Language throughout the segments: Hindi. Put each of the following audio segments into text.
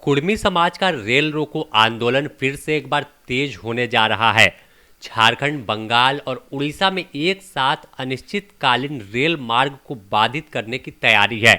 कुर्मी समाज का रेल रोको आंदोलन फिर से एक बार तेज होने जा रहा है। झारखंड, बंगाल और उड़ीसा में एक साथ अनिश्चितकालीन रेल मार्ग को बाधित करने की तैयारी है।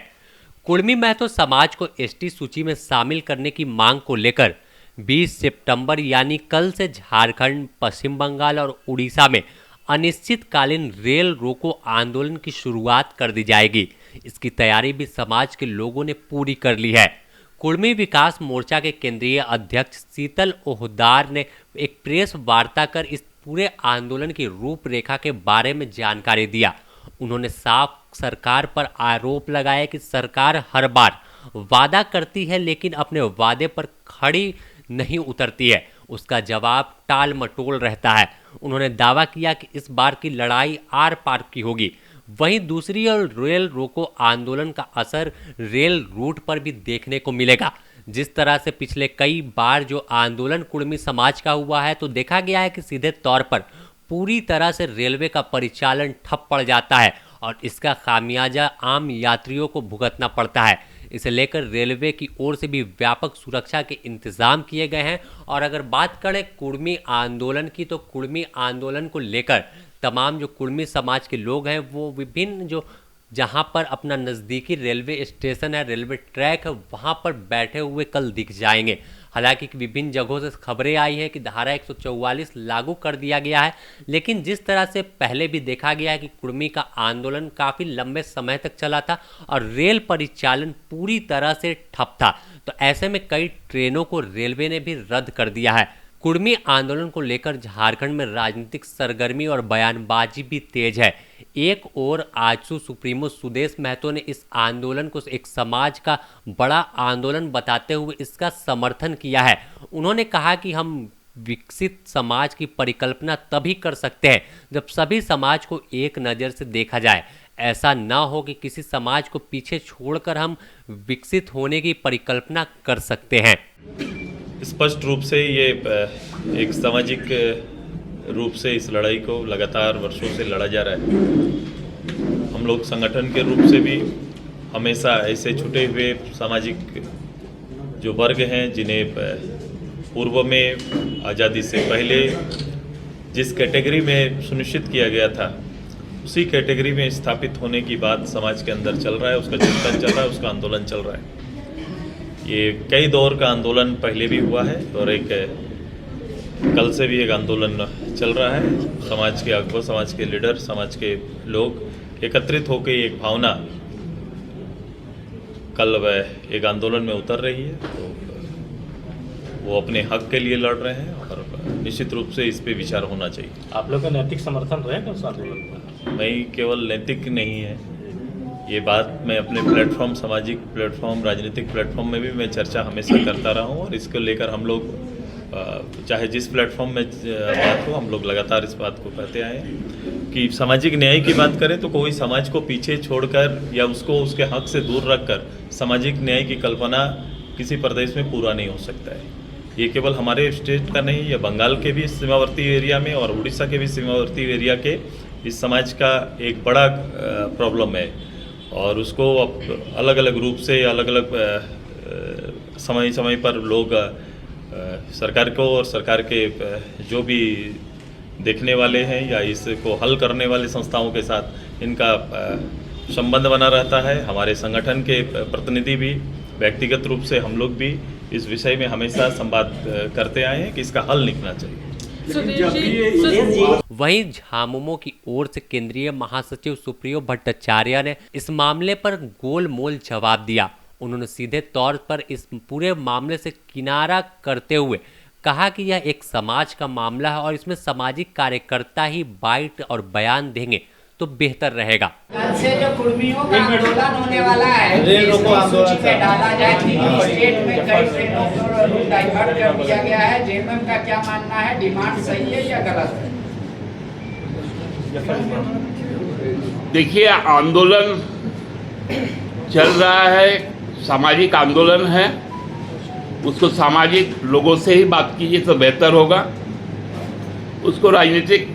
कुर्मी महतो समाज को एसटी सूची में शामिल करने की मांग को लेकर 20 सितंबर यानी कल से झारखंड, पश्चिम बंगाल और उड़ीसा में अनिश्चितकालीन रेल रोको आंदोलन की शुरुआत कर दी जाएगी। इसकी तैयारी भी समाज के लोगों ने पूरी कर ली है। कुर्मी विकास मोर्चा के केंद्रीय अध्यक्ष शीतल ओहदार ने एक प्रेस वार्ता कर इस पूरे आंदोलन की रूपरेखा के बारे में जानकारी दिया। उन्होंने साफ सरकार पर आरोप लगाया कि सरकार हर बार वादा करती है लेकिन अपने वादे पर खड़ी नहीं उतरती है, उसका जवाब टाल मटोल रहता है। उन्होंने दावा किया कि इस बार की लड़ाई आर पार की होगी। वहीं दूसरी ओर रेल रोको आंदोलन का असर रेल रूट पर भी देखने को मिलेगा। जिस तरह से पिछले कई बार जो आंदोलन कुर्मी समाज का हुआ है, तो देखा गया है कि सीधे तौर पर पूरी तरह से रेलवे का परिचालन ठप पड़ जाता है और इसका खामियाजा आम यात्रियों को भुगतना पड़ता है। इसे लेकर रेलवे की ओर से भी व्यापक सुरक्षा के इंतजाम किए गए हैं। और अगर बात करें कुर्मी आंदोलन की, तो कुर्मी आंदोलन को लेकर तमाम जो कुर्मी समाज के लोग हैं वो विभिन्न जो जहां पर अपना नज़दीकी रेलवे स्टेशन है, रेलवे ट्रैक है, वहां पर बैठे हुए कल दिख जाएंगे। हालांकि विभिन्न जगहों से खबरें आई हैं कि धारा 144 लागू कर दिया गया है, लेकिन जिस तरह से पहले भी देखा गया है कि कुर्मी का आंदोलन काफ़ी लंबे समय तक चला था और रेल परिचालन पूरी तरह से ठप था, तो ऐसे में कई ट्रेनों को रेलवे ने भी रद्द कर दिया है। कुर्मी आंदोलन को लेकर झारखंड में राजनीतिक सरगर्मी और बयानबाजी भी तेज है। एक ओर आजसू सुप्रीमो सुदेश महतो ने इस आंदोलन को एक समाज का बड़ा आंदोलन बताते हुए इसका समर्थन किया है। उन्होंने कहा कि हम विकसित समाज की परिकल्पना तभी कर सकते हैं जब सभी समाज को एक नज़र से देखा जाए। ऐसा ना हो कि किसी समाज को पीछे छोड़कर हम विकसित होने की परिकल्पना कर सकते हैं। स्पष्ट रूप से ये एक सामाजिक रूप से इस लड़ाई को लगातार वर्षों से लड़ा जा रहा है। हम लोग संगठन के रूप से भी हमेशा ऐसे छुटे हुए सामाजिक जो वर्ग हैं जिन्हें पूर्व में आज़ादी से पहले जिस कैटेगरी में सुनिश्चित किया गया था, उसी कैटेगरी में स्थापित होने की बात समाज के अंदर चल रहा है, उसका चिंतन चल रहा है, उसका आंदोलन चल रहा है। ये कई दौर का आंदोलन पहले भी हुआ है और एक कल से भी एक आंदोलन चल रहा है। समाज के अगुवा, समाज के लीडर, समाज के लोग एकत्रित होकर एक भावना कल वह एक आंदोलन में उतर रही है, तो वो अपने हक के लिए लड़ रहे हैं और निश्चित रूप से इस पे विचार होना चाहिए। आप लोग का नैतिक समर्थन रहेगा उस आंदोलन पर? नहीं, केवल नैतिक नहीं है ये बात, मैं अपने प्लेटफॉर्म, सामाजिक प्लेटफॉर्म, राजनीतिक प्लेटफॉर्म में भी मैं चर्चा हमेशा करता रहा हूँ और इसको लेकर हम लोग चाहे जिस प्लेटफॉर्म में बात हो, हम लोग लगातार इस बात को कहते आए हैं कि सामाजिक न्याय की बात करें तो कोई समाज को पीछे छोड़कर या उसको उसके हक से दूर रखकर सामाजिक न्याय की कल्पना किसी प्रदेश में पूरा नहीं हो सकता है। ये केवल हमारे स्टेट का नहीं, या बंगाल के भी सीमावर्ती एरिया में और उड़ीसा के भी सीमावर्ती एरिया के इस समाज का एक बड़ा प्रॉब्लम है और उसको अलग अलग रूप से, अलग अलग समय समय पर लोग सरकार को और सरकार के जो भी देखने वाले हैं या इसको हल करने वाले संस्थाओं के साथ इनका संबंध बना रहता है। हमारे संगठन के प्रतिनिधि भी, व्यक्तिगत रूप से हम लोग भी इस विषय में हमेशा संवाद करते आए हैं कि इसका हल निकलना चाहिए। वहीं झामुमो की ओर से केंद्रीय महासचिव सुप्रियो भट्टाचार्य ने इस मामले पर गोलमोल जवाब दिया। उन्होंने सीधे तौर पर इस पूरे मामले से किनारा करते हुए कहा कि यह एक समाज का मामला है और इसमें सामाजिक कार्यकर्ता ही बाइट और बयान देंगे तो बेहतर रहेगा। कल से जो कुर्मियों का आंदोलन होने वाला है, सूची में डाला जाए। स्टेट में कई ट्रेनों को डाइवर्ट कर दिया गया है। जेएमएम का क्या मानना है, डिमांड सही है या गलत है? देखिए, आंदोलन चल रहा है, सामाजिक आंदोलन है, उसको सामाजिक लोगों से ही बात कीजिए तो बेहतर होगा, उसको राजनीतिक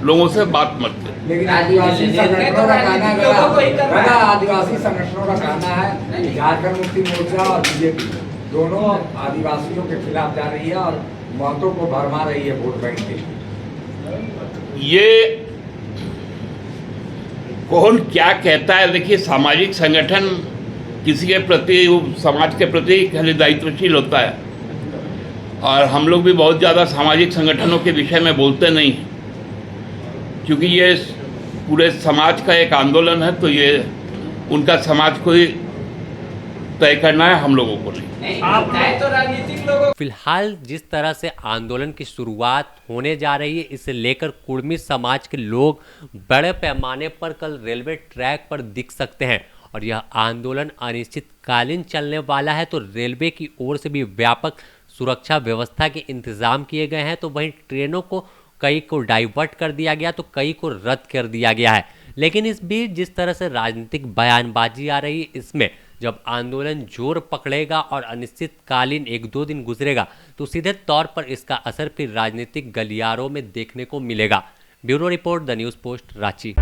लोगों से बात मत करें। लेकिन आदिवासी संगठनों का कहना है, आदिवासी संगठनों का कहना है झारखंड मुक्ति मोर्चा और बीजेपी दोनों आदिवासियों के खिलाफ जा रही है और महतों को भरमा रही है वोट बैंक के लिए। ये कौन क्या कहता है? देखिए, सामाजिक संगठन किसी के प्रति, समाज के प्रति खाली दायित्वशील होता है, और हम लोग भी बहुत ज़्यादा सामाजिक संगठनों के विषय में बोलते नहीं हैं, क्योंकि ये पूरे समाज का एक आंदोलन है, तो ये उनका समाज को ही तय करना है, हम लोगों को नहीं। आप तो राजनीतिक लोगों। फिलहाल जिस तरह से आंदोलन की शुरुआत होने जा रही है, इसे लेकर कुर्मी समाज के लोग बड़े पैमाने पर कल रेलवे ट्रैक पर दिख सकते हैं और यह आंदोलन अनिश्चितकालीन चलने वाला है। तो रेलवे की ओर से भी व्यापक सुरक्षा व्यवस्था के इंतजाम किए गए हैं। तो वहीं ट्रेनों को कई को डाइवर्ट कर दिया गया, तो कई को रद्द कर दिया गया है। लेकिन इस बीच जिस तरह से राजनीतिक बयानबाजी आ रही है, इसमें जब आंदोलन जोर पकड़ेगा और अनिश्चितकालीन 1-2 दिन गुजरेगा, तो सीधे तौर पर इसका असर फिर राजनीतिक गलियारों में देखने को मिलेगा। Bureau report, the news post, Ranchi.